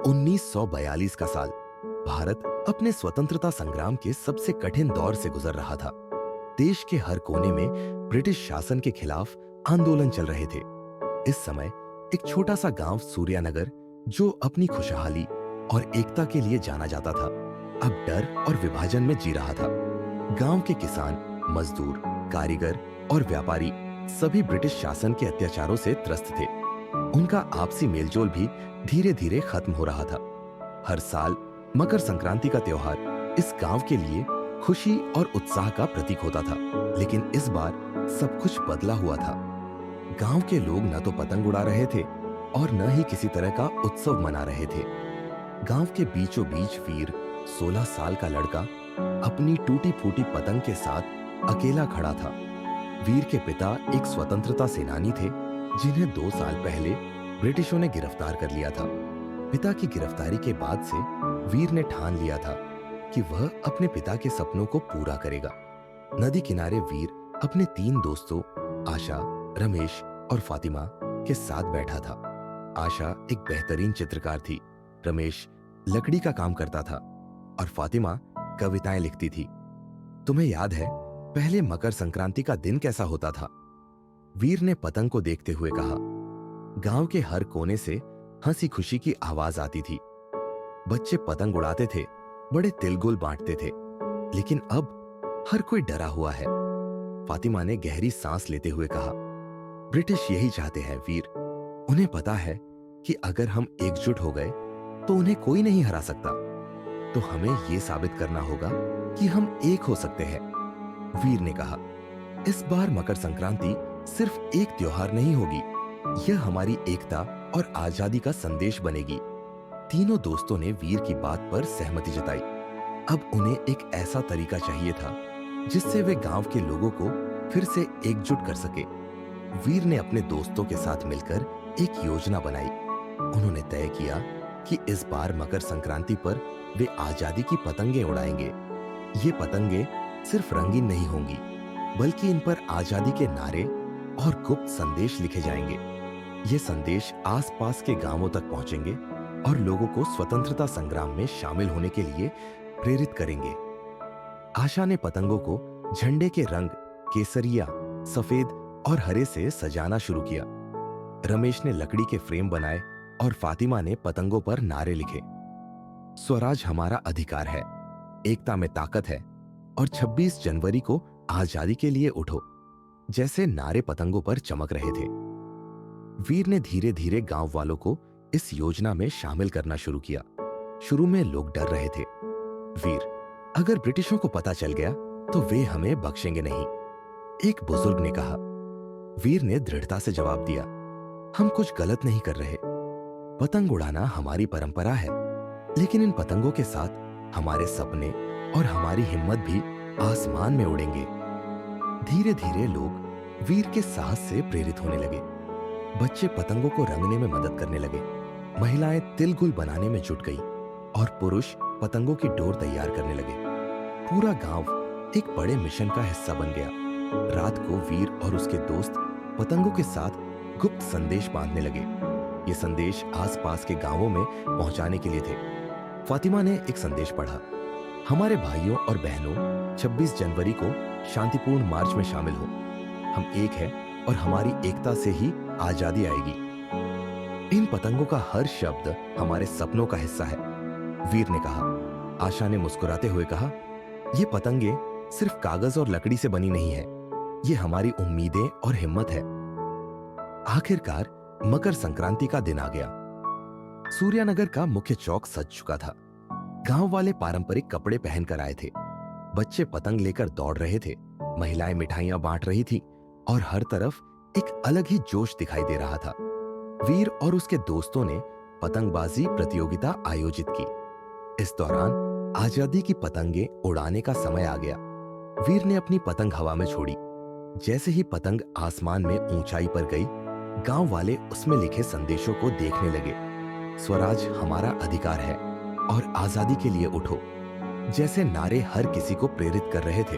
1942 का साल भारत अपने स्वतंत्रता संग्राम के सबसे कठिन दौर से गुजर रहा था। देश के हर कोने में ब्रिटिश शासन के खिलाफ आंदोलन चल रहे थे। इस समय एक छोटा सा गांव सूर्यानगर, जो अपनी खुशहाली और एकता के लिए जाना जाता था, अब डर और विभाजन में जी रहा था। गांव के किसान, मजदूर, कारीगर और व्यापारी सभी ब्रिटिश शासन के अत्याचारों से त्रस्त थे। उनका आपसी मेलजोल भी धीरे धीरे खत्म हो रहा था। हर साल मकर संक्रांति का त्योहार इस गांव के लिए खुशी और उत्साह का प्रतीक होता था, लेकिन इस बार सब कुछ बदला हुआ था। गांव के लोग न तो पतंग उड़ा रहे थे और न ही किसी तरह का उत्सव मना रहे थे। गांव के बीचों बीच वीर, 16 साल का लड़का, अपनी टूटी फूटी पतंग के साथ अकेला खड़ा था। वीर के पिता एक स्वतंत्रता सेनानी थे, जिन्हें 2 साल पहले ब्रिटिशों ने गिरफ्तार कर लिया था। पिता की गिरफ्तारी के बाद से वीर ने ठान लिया था कि वह अपने पिता के सपनों को पूरा करेगा। नदी किनारे वीर अपने 3 दोस्तों आशा, रमेश और फातिमा के साथ बैठा था। आशा एक बेहतरीन चित्रकार थी, रमेश लकड़ी का काम करता था और फातिमा कविताएं लिखती थी। तुम्हें याद है पहले मकर संक्रांति का दिन कैसा होता था? वीर ने पतंग को देखते हुए कहा। गांव के हर कोने से हंसी खुशी की आवाज आती थी। बच्चे पतंग उड़ाते थे, बड़े तिलगुल बांटते थे, लेकिन अब हर कोई डरा हुआ है। फातिमा ने गहरी सांस लेते हुए कहा, ब्रिटिश यही चाहते हैं वीर। उन्हें पता है कि अगर हम एकजुट हो गए तो उन्हें कोई नहीं हरा सकता। तो हमें यह साबित करना होगा कि हम एक हो सकते हैं। वीर ने कहा, इस बार मकर संक्रांति सिर्फ एक त्योहार नहीं होगी, यह हमारी एकता और आजादी का संदेश बनेगी। तीनों दोस्तों ने वीर की बात पर सहमति जताई। अब उन्हें एक ऐसा तरीका चाहिए था जिससे वे गांव के लोगों को फिर से एकजुट कर सके। वीर ने अपने दोस्तों के साथ मिलकर एक योजना बनाई। उन्होंने तय किया कि इस बार मकर संक्रांति पर वे आजादी की पतंगें उड़ाएंगे। ये पतंगें सिर्फ रंगीन नहीं होंगी, बल्कि इन पर आजादी के नारे और गुप्त संदेश लिखे जाएंगे। ये संदेश आसपास के गांवों तक पहुंचेंगे और लोगों को स्वतंत्रता संग्राम में शामिल होने के लिए प्रेरित करेंगे। आशा ने पतंगों को झंडे के रंग केसरिया, सफेद और हरे से सजाना शुरू किया। रमेश ने लकड़ी के फ्रेम बनाए और फातिमा ने पतंगों पर नारे लिखे। स्वराज हमारा अधिकार है, एकता में ताकत है और 26 जनवरी को आजादी के लिए उठो जैसे नारे पतंगों पर चमक रहे थे। वीर ने धीरे धीरे गांव वालों को इस योजना में शामिल करना शुरू किया। शुरू में लोग डर रहे थे। वीर, अगर ब्रिटिशों को पता चल गया तो वे हमें बख्शेंगे नहीं, एक बुजुर्ग ने कहा। वीर ने दृढ़ता से जवाब दिया, हम कुछ गलत नहीं कर रहे। पतंग उड़ाना हमारी परंपरा है, लेकिन इन पतंगों के साथ हमारे सपने और हमारी हिम्मत भी आसमान में उड़ेंगे। धीरे धीरे लोग वीर के साहस से प्रेरित होने लगे। बच्चे पतंगों को रंगने में मदद करने लगे, महिलाएं तिलगुल बनाने में जुट गई और पुरुष पतंगों की डोर तैयार करने लगे। पूरा गांव एक बड़े मिशन का हिस्सा बन गया। रात को वीर और उसके दोस्त पतंगों के साथ गुप्त संदेश बांधने लगे। ये संदेश आसपास के गांवों में पहुंचाने के लिए थे। फातिमा ने एक संदेश पढ़ा, हमारे भाइयों और बहनों, 26 जनवरी को शांतिपूर्ण मार्च में शामिल हो। हम एक हैं और हमारी एकता से ही आजादी आएगी। इन पतंगों का हर शब्द हमारे सपनों का हिस्सा है, वीर ने कहा। आशा ने मुस्कुराते हुए कहा, ये पतंगे सिर्फ कागज और लकड़ी से बनी नहीं है, ये हमारी उम्मीदें और हिम्मत है। आखिरकार मकर संक्रांति का दिन आ गया। सूर्यानगर का मुख्य चौक सज चुका था। गांव वाले पारंपरिक कपड़े पहनकर आए थे। बच्चे पतंग लेकर दौड़ रहे थे, महिलाएं मिठाइयां बांट रही थी और हर तरफ एक अलग ही जोश दिखाई दे रहा था। वीर और उसके दोस्तों ने पतंगबाजी प्रतियोगिता आयोजित की। इस दौरान आजादी की पतंगें उड़ाने का समय आ गया। वीर ने अपनी पतंग हवा में छोड़ी। जैसे ही पतंग आसमान में ऊंचाई पर गई, गांव वाले उसमें लिखे संदेशों को देखने लगे। स्वराज हमारा अधिकार है और आजादी के लिए उठो जैसे नारे हर किसी को प्रेरित कर रहे थे।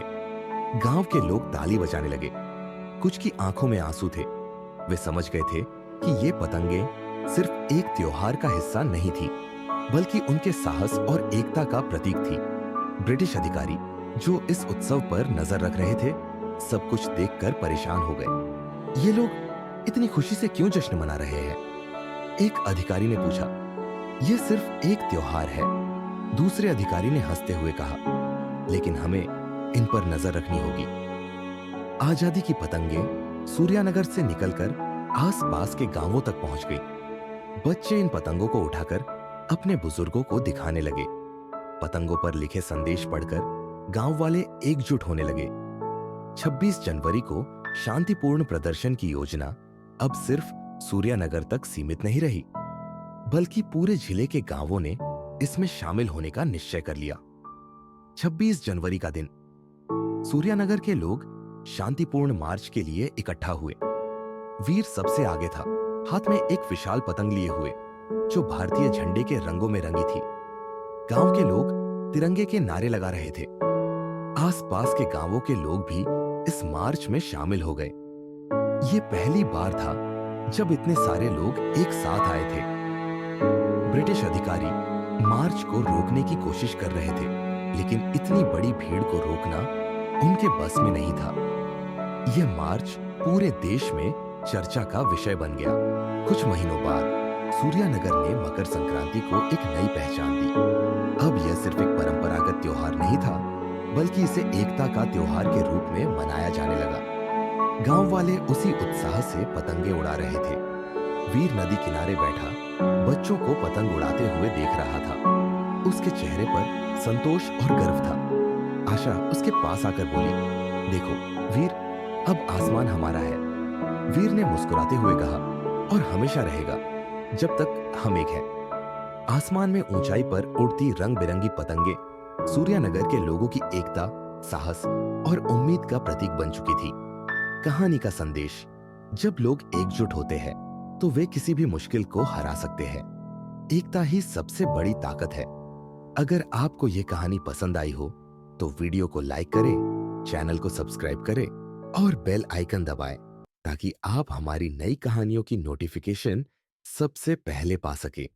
गांव के लोग ताली बजाने लगे। कुछ की आंखों में आंसू थे। वे समझ गए थे कि ये पतंगें सिर्फ एक त्योहार का हिस्सा नहीं थी, बल्कि उनके साहस और एकता का प्रतीक थी। ब्रिटिश अधिकारी जो इस उत्सव पर नजर रख रहे थे, सब कुछ देखकर परेशान हो गए। ये लोग इतनी खुशी से क्यों जश्न मना रहे हैं? एक अधिकारी ने पूछा। यह सिर्फ एक त्योहार है, दूसरे अधिकारी ने हंसते हुए कहा। लेकिन हमें इन पर नजर रखनी होगी। आजादी की पतंगें सूर्यानगर से निकलकर आसपास के गांवों तक पहुंच गई। बच्चे इन पतंगों को उठाकर अपने बुजुर्गों को दिखाने लगे। पतंगों पर लिखे संदेश पढ़कर गांव वाले एकजुट होने लगे। 26 जनवरी को शांतिपूर्ण प्रदर्शन की योजना अब सिर्फ सूर्यानगर तक सीमित नहीं रही, बल्कि पूरे जिले के गांवों ने इसमें शामिल होने का निश्चय कर लिया। 26 जनवरी का दिन सूर्यानगर के लोग शांतिपूर्ण मार्च के लिए इकट्ठा हुए। वीर सबसे आगे था, हाथ में एक विशाल पतंग लिए हुए जो भारतीय झंडे के रंगों में रंगी थी। गांव के लोग तिरंगे के नारे लगा रहे थे। आसपास के गांवों के लोग भी इस मार्च में शामिल हो गए। ये पहली बार था जब इतने सारे लोग एक साथ आए थे। ब्रिटिश अधिकारी मार्च को रोकने की कोशिश कर रहे थे, लेकिन इतनी बड़ी भीड़ को रोकना उनके बस में नहीं था। यह मार्च पूरे देश में चर्चा का विषय बन गया। कुछ महीनों बाद सूर्यानगर ने मकर संक्रांति को एक नई पहचान दी। अब यह सिर्फ एक परंपरागत त्योहार नहीं था, बल्कि इसे एकता का त्योहार के रूप में मनाया जाने लगा। गांव वाले उसी उत्साह से पतंगे उड़ा रहे थे। वीर नदी किनारे बैठा बच्चों को पतंग उड़ाते हुए देख रहा था। उसके चेहरे पर संतोष और गर्व था। आशा उसके पास आकर बोली, देखो वीर, अब आसमान हमारा है। वीर ने मुस्कुराते हुए कहा, और हमेशा रहेगा जब तक हम एक हैं। आसमान में ऊंचाई पर उड़ती रंग बिरंगी पतंगे सूर्यानगर के लोगों की एकता, साहस और उम्मीद का प्रतीक बन चुकी थी। कहानी का संदेश, जब लोग एकजुट होते हैं तो वे किसी भी मुश्किल को हरा सकते हैं। एकता ही सबसे बड़ी ताकत है। अगर आपको यह कहानी पसंद आई हो तो वीडियो को लाइक करें, चैनल को सब्सक्राइब करें और बेल आइकन दबाएं, ताकि आप हमारी नई कहानियों की नोटिफिकेशन सबसे पहले पा सकें।